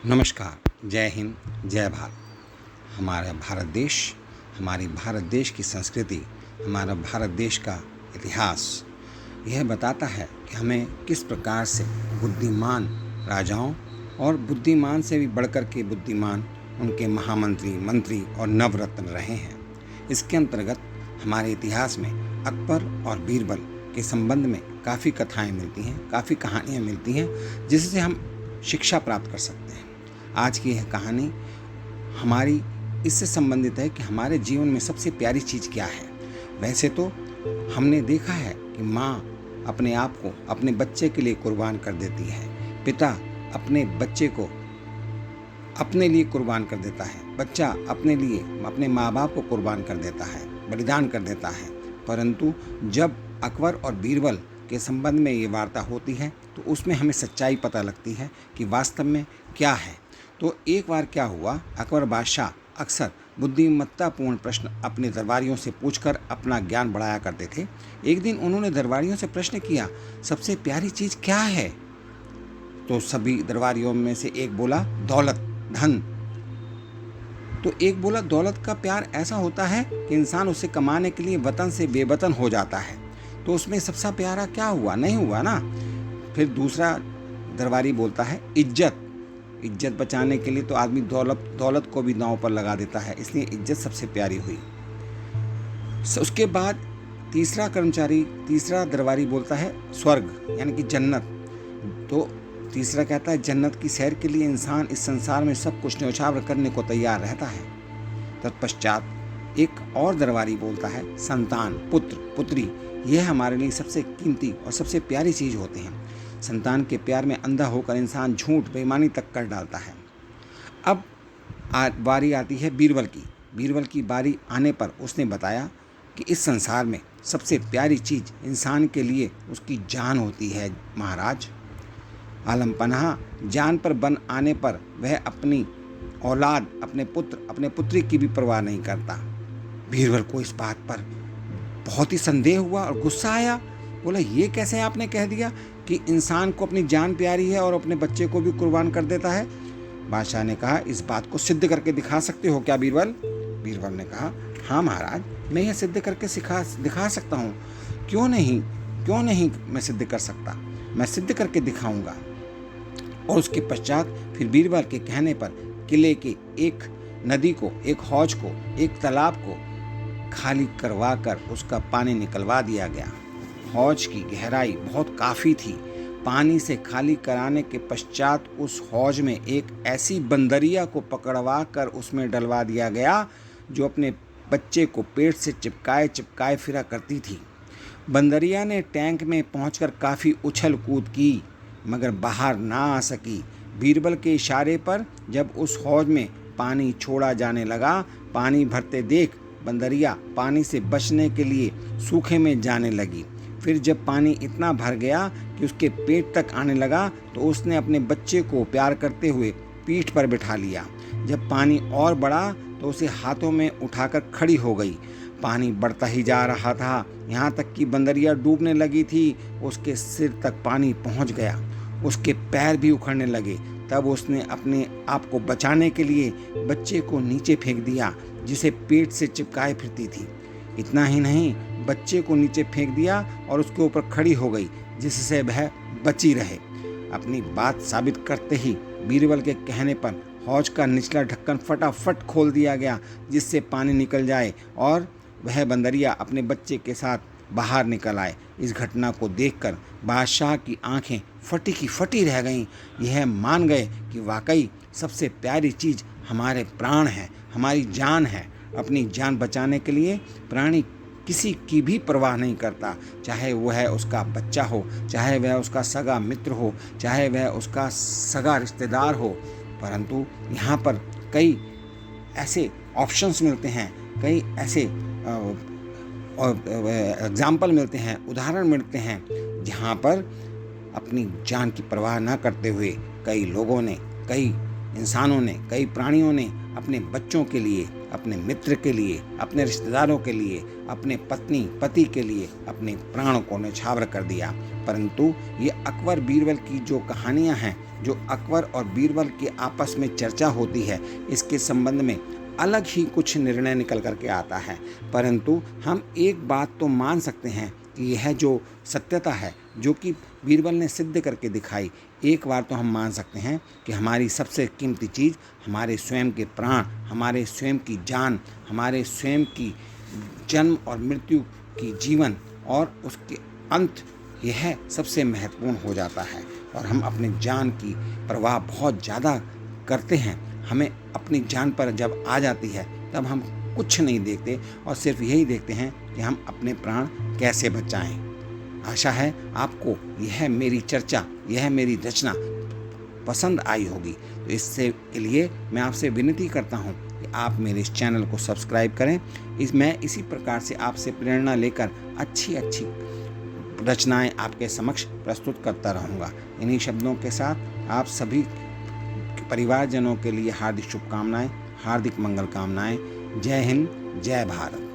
नमस्कार। जय हिंद, जय भारत। हमारा भारत देश, हमारी भारत देश की संस्कृति, हमारा भारत देश का इतिहास यह बताता है कि हमें किस प्रकार से बुद्धिमान राजाओं और बुद्धिमान से भी बढ़कर के बुद्धिमान उनके महामंत्री, मंत्री और नवरत्न रहे हैं। इसके अंतर्गत हमारे इतिहास में अकबर और बीरबल के संबंध में काफ़ी कथाएं मिलती हैं, काफ़ी कहानियां मिलती हैं, जिससे हम शिक्षा प्राप्त कर सकते हैं। आज की यह कहानी हमारी इससे संबंधित है कि हमारे जीवन में सबसे प्यारी चीज़ क्या है। वैसे तो हमने देखा है कि माँ अपने आप को अपने बच्चे के लिए कुर्बान कर देती है, पिता अपने बच्चे को अपने लिए कुर्बान कर देता है, बच्चा अपने लिए अपने माँ बाप को कुर्बान कर देता है, बलिदान कर देता है। परंतु जब अकबर और बीरबल के संबंध में ये वार्ता होती है तो उसमें हमें सच्चाई पता लगती है कि वास्तव में क्या है। तो एक बार क्या हुआ, अकबर बादशाह अक्सर बुद्धिमत्तापूर्ण प्रश्न अपने दरबारियों से पूछकर अपना ज्ञान बढ़ाया करते थे। एक दिन उन्होंने दरबारियों से प्रश्न किया, सबसे प्यारी चीज़ क्या है? तो सभी दरबारियों में से एक बोला, दौलत, धन। तो एक बोला, दौलत का प्यार ऐसा होता है कि इंसान उसे कमाने के लिए वतन से बेवतन हो जाता है। तो उसमें सबसे प्यारा क्या हुआ? नहीं हुआ ना। फिर दूसरा दरबारी बोलता है, इज्जत। इज्जत बचाने के लिए तो आदमी दौलत को भी दांव पर लगा देता है, इसलिए इज्जत सबसे प्यारी हुई। उसके बाद तीसरा दरबारी बोलता है, स्वर्ग यानी कि जन्नत। तो तीसरा कहता है, जन्नत की सैर के लिए इंसान इस संसार में सब कुछ न्यौछावर करने को तैयार रहता है। तत्पश्चात एक और दरबारी बोलता है, संतान, पुत्र, पुत्री, यह हमारे लिए सबसे कीमती और सबसे प्यारी चीज़ होते हैं। संतान के प्यार में अंधा होकर इंसान झूठ, बेईमानी तक कर डालता है। अब बारी आती है बीरबल की। बीरबल की बारी आने पर उसने बताया कि इस संसार में सबसे प्यारी चीज़ इंसान के लिए उसकी जान होती है महाराज। आलम पनाह, जान पर बन आने पर वह अपनी औलाद, अपने पुत्र, अपने पुत्री की भी परवाह नहीं करता। बीरबल को इस बात पर बहुत ही संदेह हुआ और गुस्सा आया। बोला, ये कैसे आपने कह दिया कि इंसान को अपनी जान प्यारी है और अपने बच्चे को भी कुर्बान कर देता है? बादशाह ने कहा, इस बात को सिद्ध करके दिखा सकते हो क्या बीरबल? बीरबल ने कहा, हाँ महाराज, मैं यह सिद्ध करके दिखा सकता हूँ। क्यों नहीं मैं सिद्ध कर सकता, मैं सिद्ध करके दिखाऊंगा। और उसके पश्चात फिर बीरबल के कहने पर किले के एक नदी को, एक हौज को, एक तालाब को खाली करवा कर उसका पानी निकलवा दिया गया। हौज की गहराई बहुत काफ़ी थी। पानी से खाली कराने के पश्चात उस हौज में एक ऐसी बंदरिया को पकड़वा कर उसमें डलवा दिया गया जो अपने बच्चे को पेट से चिपकाए फिरा करती थी। बंदरिया ने टैंक में पहुंचकर काफ़ी उछल कूद की मगर बाहर ना आ सकी। बीरबल के इशारे पर जब उस हौज में पानी छोड़ा जाने लगा, पानी भरते देख बंदरिया पानी से बचने के लिए सूखे में जाने लगी। फिर जब पानी इतना भर गया कि उसके पेट तक आने लगा तो उसने अपने बच्चे को प्यार करते हुए पीठ पर बिठा लिया। जब पानी और बढ़ा तो उसे हाथों में उठाकर खड़ी हो गई। पानी बढ़ता ही जा रहा था, यहाँ तक कि बंदरिया डूबने लगी थी। उसके सिर तक पानी पहुँच गया, उसके पैर भी उखड़ने लगे। तब उसने अपने आप को बचाने के लिए बच्चे को नीचे फेंक दिया जिसे पेट से चिपकाए फिरती थी। इतना ही नहीं, बच्चे को नीचे फेंक दिया और उसके ऊपर खड़ी हो गई जिससे वह बची रहे। अपनी बात साबित करते ही बीरबल के कहने पर हौज का निचला ढक्कन फटाफट खोल दिया गया जिससे पानी निकल जाए और वह बंदरिया अपने बच्चे के साथ बाहर निकल आए। इस घटना को देखकर बादशाह की आंखें फटी की फटी रह गईं। यह मान गए कि वाकई सबसे प्यारी चीज़ हमारे प्राण हैं, हमारी जान है। अपनी जान बचाने के लिए प्राणी किसी की भी परवाह नहीं करता, चाहे वह उसका बच्चा हो, चाहे वह उसका सगा मित्र हो, चाहे वह उसका सगा रिश्तेदार हो। परंतु यहाँ पर कई ऐसे ऑप्शंस मिलते हैं, कई ऐसे एग्जाम्पल मिलते हैं, उदाहरण मिलते हैं जहाँ पर अपनी जान की परवाह न करते हुए कई लोगों ने, कई इंसानों ने, कई प्राणियों ने अपने बच्चों के लिए, अपने मित्र के लिए, अपने रिश्तेदारों के लिए, अपने पत्नी पति के लिए अपने प्राणों को न्यौछावर कर दिया। परंतु ये अकबर बीरबल की जो कहानियाँ हैं, जो अकबर और बीरबल के आपस में चर्चा होती है, इसके संबंध में अलग ही कुछ निर्णय निकल करके आता है। परंतु हम एक बात तो मान सकते हैं कि यह जो सत्यता है, जो कि बीरबल ने सिद्ध करके दिखाई, एक बार तो हम मान सकते हैं कि हमारी सबसे कीमती चीज़ हमारे स्वयं के प्राण, हमारे स्वयं की जान, हमारे स्वयं की जन्म और मृत्यु की जीवन और उसके अंत, यह सबसे महत्वपूर्ण हो जाता है। और हम अपनी जान की परवाह बहुत ज़्यादा करते हैं। हमें अपनी जान पर जब आ जाती है तब हम कुछ नहीं देखते और सिर्फ यही देखते हैं कि हम अपने प्राण कैसे बचाएं। आशा है आपको यह मेरी चर्चा, यह मेरी रचना पसंद आई होगी। तो इससे के लिए मैं आपसे विनती करता हूं कि आप मेरे इस चैनल को सब्सक्राइब करें। मैं इसी प्रकार से आपसे प्रेरणा लेकर अच्छी अच्छी रचनाएं आपके समक्ष प्रस्तुत करता रहूँगा। इन्हीं शब्दों के साथ आप सभी परिवारजनों के लिए हार्दिक शुभकामनाएं, हार्दिक मंगल कामनाएं। जय हिंद, जय भारत।